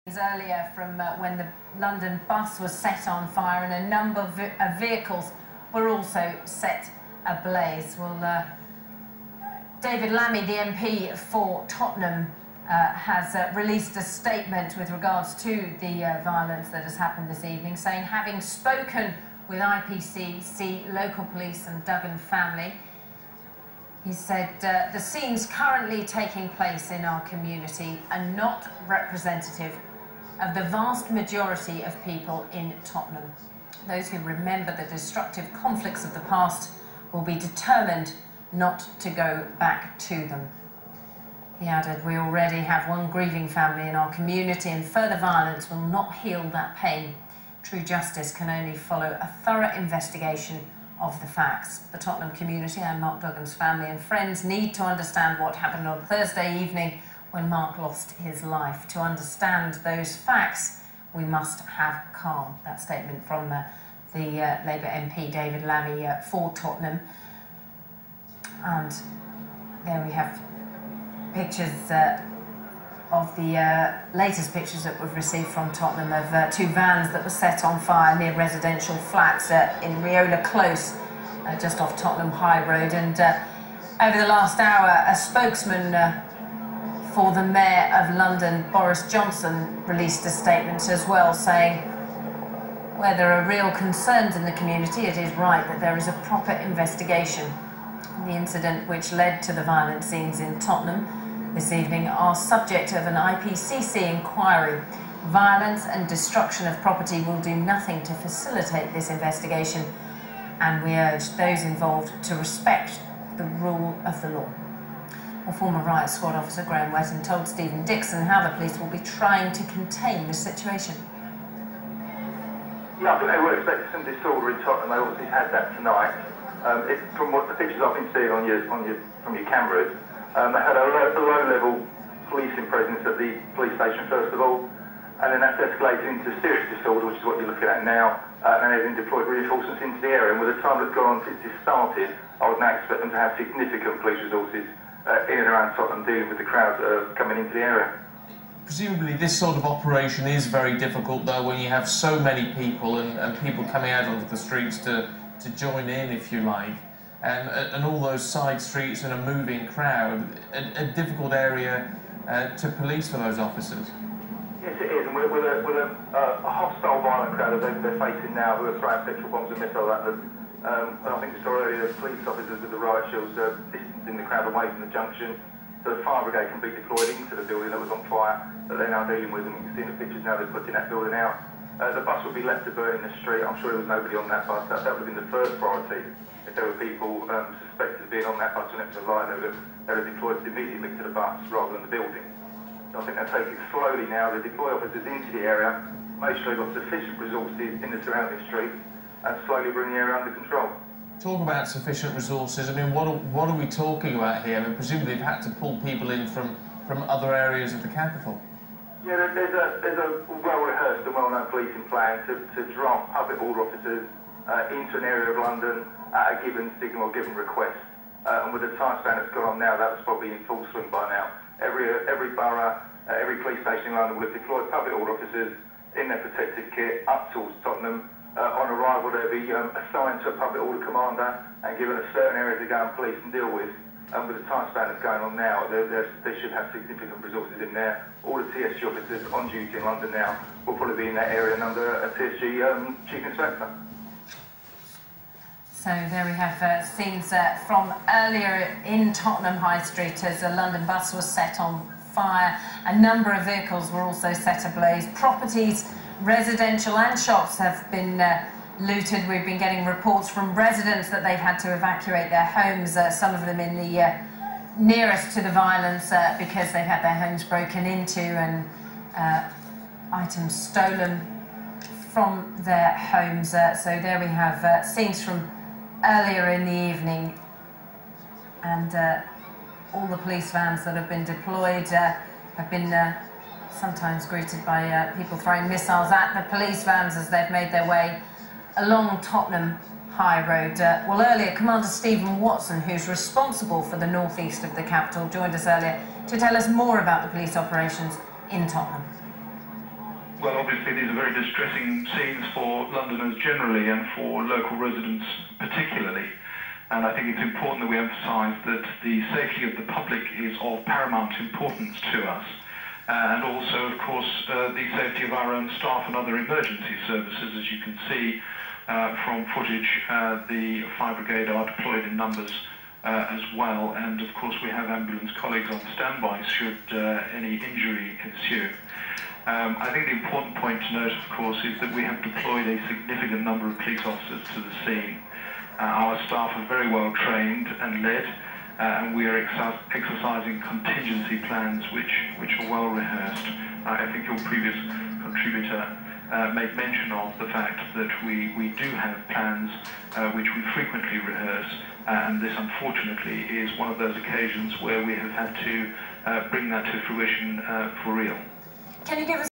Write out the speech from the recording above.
Earlier from when the London bus was set on fire and a number of vehicles were also set ablaze. Well, David Lammy, the MP for Tottenham, has released a statement with regards to the violence that has happened this evening, saying, having spoken with IPCC, local police and Duggan family, he said, the scenes currently taking place in our community are not representative of the vast majority of people in Tottenham. Those who remember the destructive conflicts of the past will be determined not to go back to them. He added, we already have one grieving family in our community and further violence will not heal that pain. True justice can only follow a thorough investigation of the facts. The Tottenham community and Mark Duggan's family and friends need to understand what happened on Thursday evening when Mark lost his life. To understand those facts, we must have calm. That statement from the Labour MP David Lammy for Tottenham. And there we have pictures of the latest pictures that we've received from Tottenham of two vans that were set on fire near residential flats in Riots Close, just off Tottenham High Road. And over the last hour, a spokesman for the Mayor of London, Boris Johnson, released a statement as well, saying, where there are real concerns in the community, it is right that there is a proper investigation. The incident which led to the violent scenes in Tottenham this evening are subject of an IPCC inquiry. Violence and destruction of property will do nothing to facilitate this investigation, and we urge those involved to respect the rule of the law. Well, former Riot Squad officer Graham Wetton told Stephen Dixon how the police will be trying to contain the situation. Yeah, I think they were expecting some disorder in Tottenham. They obviously had that tonight. From what the pictures I've been seeing from your cameras, they had a low-level policing presence at the police station first of all, and then that's escalated into serious disorder, which is what you're looking at now, and they've been deployed reinforcements into the area. And with the time that's gone on since it started, I would now expect them to have significant police resources in and around Tottenham dealing with the crowds that are coming into the area. Presumably this sort of operation is very difficult though when you have so many people and people coming out onto the streets to join in, if you like, and all those side streets and a moving crowd, a difficult area to police for those officers. Yes, it is, and with a hostile, violent crowd that they're facing now, who are throwing petrol bombs and missiles at them. And I think it's already the police officers with the riot shields distancing the crowd away from the junction, so the fire brigade can be deployed into the building that was on fire that they're now dealing with, and we can see in the pictures now they're putting that building out. The bus would be left to burn in the street. I'm sure there was nobody on that bus. That would have been the first priority. If there were people suspected of being on that bus when it was alight, they would have deployed immediately to the bus rather than the building. So I think they're taking it slowly now. They deploy officers into the area, make sure they've got sufficient resources in the surrounding streets, and slowly bring the area under control. Talk about sufficient resources. I mean, what are we talking about here? I mean, presumably they've had to pull people in from other areas of the capital. Yeah, there's a well-rehearsed and well-known policing plan to draft public order officers into an area of London at a given signal or given request. And with the time span that's gone on now, that was probably in full swing by now. Every borough, every police station in London will have deployed public order officers in their protective kit up towards Tottenham. On arrival, they'll be assigned to a public order commander and given a certain area to go and police and deal with. And with the time span that's going on now, they should have significant resources in there. All the TSG officers on duty in London now will probably be in that area and under a TSG Chief Inspector. So there we have scenes from earlier in Tottenham High Street as a London bus was set on fire. A number of vehicles were also set ablaze. Properties, residential and shops have been looted. We've been getting reports from residents that they've had to evacuate their homes, some of them in the nearest to the violence because they've had their homes broken into and items stolen from their homes. So there we have scenes from earlier in the evening, and all the police vans that have been deployed have been sometimes greeted by people throwing missiles at the police vans as they've made their way along Tottenham High Road. Well, earlier, Commander Stephen Watson, who's responsible for the northeast of the capital, joined us earlier to tell us more about the police operations in Tottenham. Well, obviously these are very distressing scenes for Londoners generally and for local residents particularly. And I think it's important that we emphasise that the safety of the public is of paramount importance to us. And also, of course, the safety of our own staff and other emergency services. As you can see from footage, the fire brigade are deployed in numbers as well. And of course, we have ambulance colleagues on standby should any injury ensue. I think the important point to note, of course, is that we have deployed a significant number of police officers to the scene. Our staff are very well trained and led, and we are exercising contingency plans which are well rehearsed. I think your previous contributor made mention of the fact that we do have plans which we frequently rehearse, and this unfortunately is one of those occasions where we have had to bring that to fruition for real. Can you give us